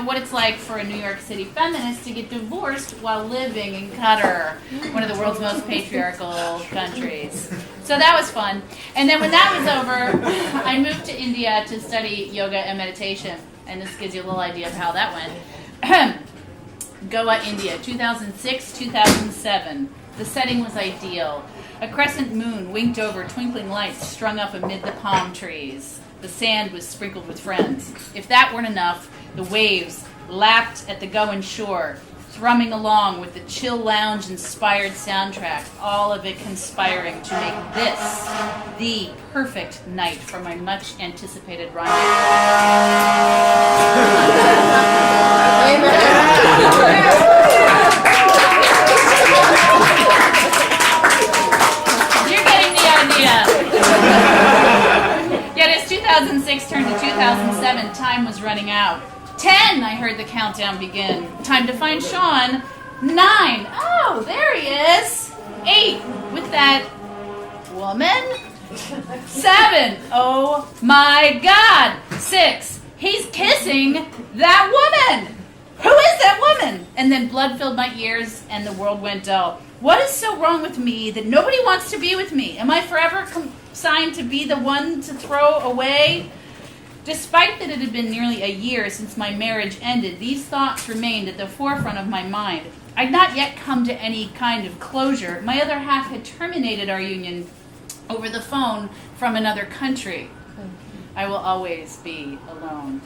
what it's like for a New York City feminist to get divorced while living in Qatar, one of the world's most patriarchal countries. So that was fun. And then when that was over, I moved to India to study yoga and meditation. And this gives you a little idea of how that went. Goa, India, 2006, 2007. The setting was ideal. A crescent moon winked over twinkling lights strung up amid the palm trees. The sand was sprinkled with friends. If that weren't enough, the waves lapped at the Goan shore, thrumming along with the chill lounge-inspired soundtrack, all of it conspiring to make this the perfect night for my much-anticipated rendezvous. You're getting the idea. Yet as 2006 turned to 2007, time was running out. 10, I heard the countdown begin. Time to find Sean. 9, oh, there he is. 8, with that woman. 7, oh my God. 6, he's kissing that woman. Who is that woman? And then blood filled my ears and the world went dull. What is so wrong with me that nobody wants to be with me? Am I forever consigned to be the one to throw away? Despite that it had been nearly a year since my marriage ended, these thoughts remained at the forefront of my mind. I'd not yet come to any kind of closure. My other half had terminated our union over the phone from another country. I will always be alone.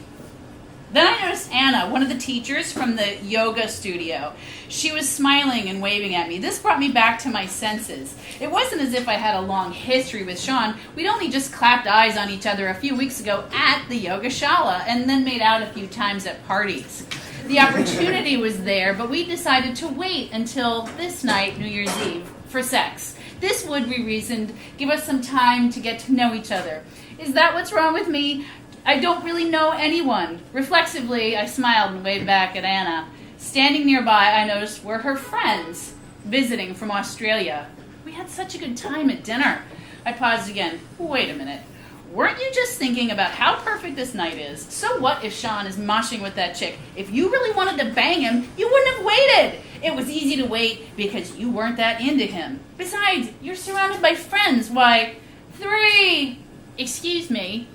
Then I noticed Anna, one of the teachers from the yoga studio. She was smiling and waving at me. This brought me back to my senses. It wasn't as if I had a long history with Sean. We'd only just clapped eyes on each other a few weeks ago at the yoga shala and then made out a few times at parties. The opportunity was there, but we decided to wait until this night, New Year's Eve, for sex. This would, we reasoned, give us some time to get to know each other. Is that what's wrong with me? I don't really know anyone. Reflexively, I smiled and waved back at Anna. Standing nearby, I noticed were her friends, visiting from Australia. We had such a good time at dinner. I paused again. Wait a minute. Weren't you just thinking about how perfect this night is? So what if Sean is moshing with that chick? If you really wanted to bang him, you wouldn't have waited. It was easy to wait because you weren't that into him. Besides, you're surrounded by friends. Why, 3... Excuse me.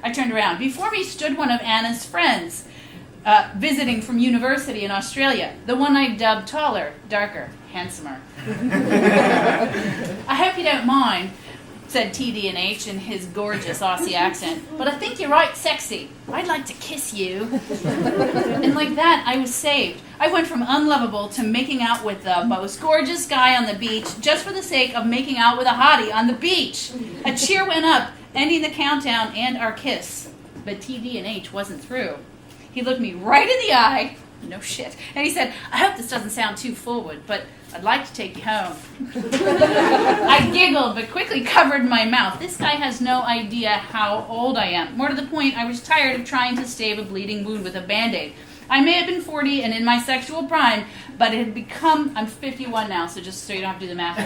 I turned around. Before me stood one of Anna's friends, visiting from university in Australia. The one I dubbed taller, darker, handsomer. I hope you don't mind, said TD&H in his gorgeous Aussie accent, but I think you're right sexy. I'd like to kiss you. And like that, I was saved. I went from unlovable to making out with the most gorgeous guy on the beach just for the sake of making out with a hottie on the beach. A cheer went up, ending the countdown and our kiss. But TD&H wasn't through. He looked me right in the eye, no shit, and he said, I hope this doesn't sound too forward, but I'd like to take you home. I giggled, but quickly covered my mouth. This guy has no idea how old I am. More to the point, I was tired of trying to stave a bleeding wound with a Band-Aid. I may have been 40 and in my sexual prime, but it had become, I'm 51 now, so just so you don't have to do the math.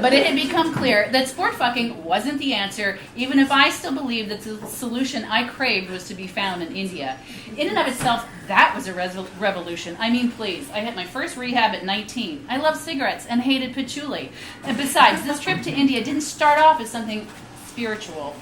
But it had become clear that sport fucking wasn't the answer, even if I still believed that the solution I craved was to be found in India. In and of itself, that was a revolution. I mean, please, I hit my first rehab at 19. I loved cigarettes and hated patchouli. And besides, this trip to India didn't start off as something spiritual.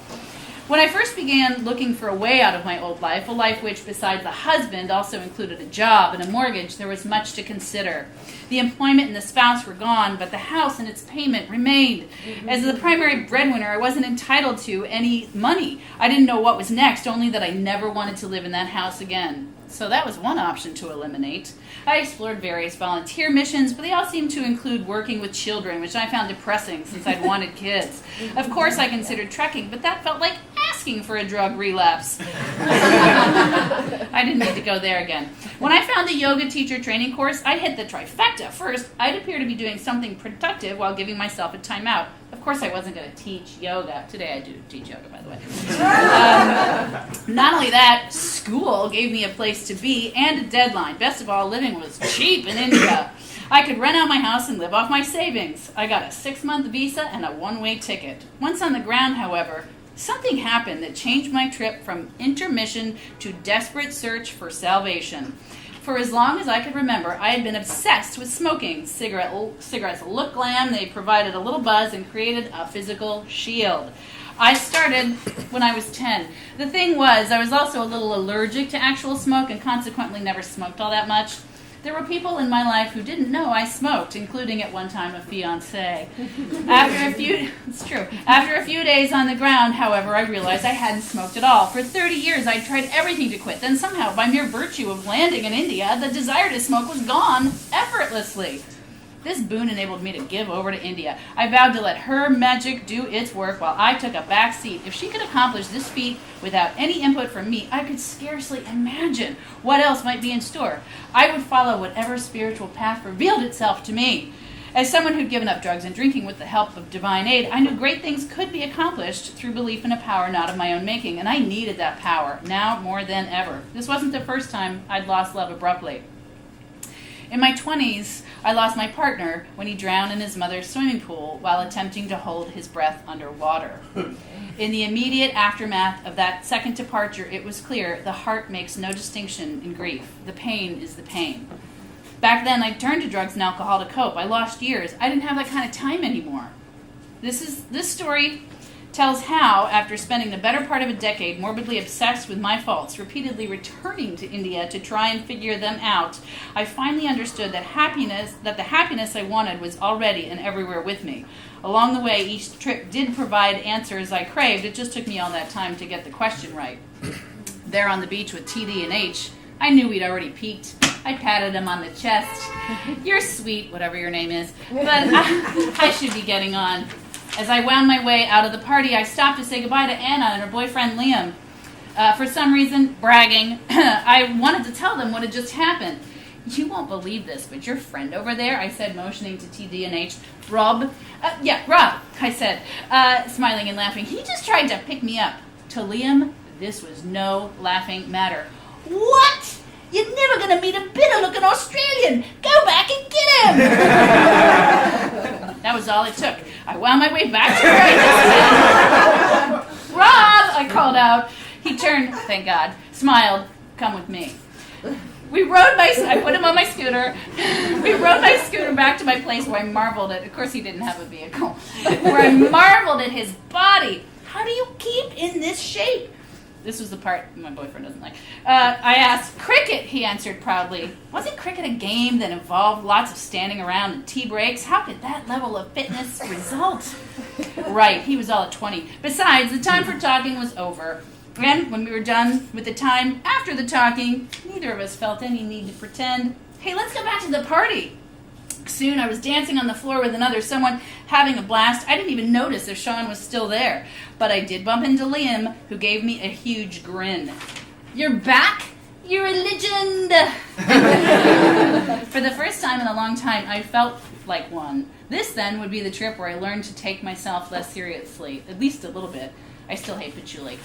When I first began looking for a way out of my old life, a life which, besides the husband, also included a job and a mortgage, there was much to consider. The employment and the spouse were gone, but the house and its payment remained. As the primary breadwinner, I wasn't entitled to any money. I didn't know what was next, only that I never wanted to live in that house again. So that was one option to eliminate. I explored various volunteer missions, but they all seemed to include working with children, which I found depressing since I'd wanted kids. Of course, I considered trekking, but that felt like asking for a drug relapse. I didn't need to go there again. When I found the yoga teacher training course, I hit the trifecta. First, I'd appear to be doing something productive while giving myself a timeout. Of course, I wasn't going to teach yoga. Today I do teach yoga, by the way. Not only that, school gave me a place to be and a deadline. Best of all, living was cheap in India. I could rent out my house and live off my savings. I got a 6-month visa and a one-way ticket. Once on the ground, however, Something happened that changed my trip from intermission to desperate search for salvation. For as long as I could remember, I had been obsessed with smoking. Cigarettes looked glam, they provided a little buzz and created a physical shield. I started when I was 10. The thing was, I was also a little allergic to actual smoke and consequently never smoked all that much. There were people in my life who didn't know I smoked, including at one time a fiancé. After a few days on the ground, however, I realized I hadn't smoked at all. For 30 years, I'd tried everything to quit. Then somehow, by mere virtue of landing in India, the desire to smoke was gone effortlessly. This boon enabled me to give over to India. I vowed to let her magic do its work while I took a back seat. If she could accomplish this feat without any input from me, I could scarcely imagine what else might be in store. I would follow whatever spiritual path revealed itself to me. As someone who'd given up drugs and drinking with the help of divine aid, I knew great things could be accomplished through belief in a power not of my own making, and I needed that power, now more than ever. This wasn't the first time I'd lost love abruptly. In my 20s, I lost my partner when he drowned in his mother's swimming pool while attempting to hold his breath underwater. In the immediate aftermath of that second departure, it was clear the heart makes no distinction in grief. The pain is the pain. Back then, I turned to drugs and alcohol to cope. I lost years. I didn't have that kind of time anymore. This story tells how, after spending the better part of a decade morbidly obsessed with my faults, repeatedly returning to India to try and figure them out, I finally understood that the happiness I wanted was already and everywhere with me. Along the way, each trip did provide answers I craved. It just took me all that time to get the question right. There on the beach with TD and H, I knew we'd already peaked. I patted him on the chest. You're sweet, whatever your name is, but I should be getting on. As I wound my way out of the party, I stopped to say goodbye to Anna and her boyfriend Liam. For some reason, bragging, I wanted to tell them what had just happened. You won't believe this, but your friend over there, I said, motioning to TD and H, Rob. Rob, I said, smiling and laughing. He just tried to pick me up. To Liam, this was no laughing matter. What? You're never going to meet a bitter-looking Australian. Go back and get him. That was all it took. I wound my way back to where I just been. Rob, I called out. He turned, thank God, smiled, come with me. I put him on my scooter. We rode my scooter back to my place where I marveled at, of course he didn't have a vehicle, where I marveled at his body. How do you keep in this shape? This was the part my boyfriend doesn't like. I asked, cricket, he answered proudly. Wasn't cricket a game that involved lots of standing around and tea breaks? How could that level of fitness result? Right, he was all at 20. Besides, the time for talking was over. And when we were done with the time after the talking, neither of us felt any need to pretend. Hey, let's go back to the party. Soon I was dancing on the floor with someone having a blast. I didn't even notice if Sean was still there. But I did bump into Liam, who gave me a huge grin. You're back? You're a legend! For the first time in a long time, I felt like one. This, then, would be the trip where I learned to take myself less seriously, at least a little bit. I still hate patchouli.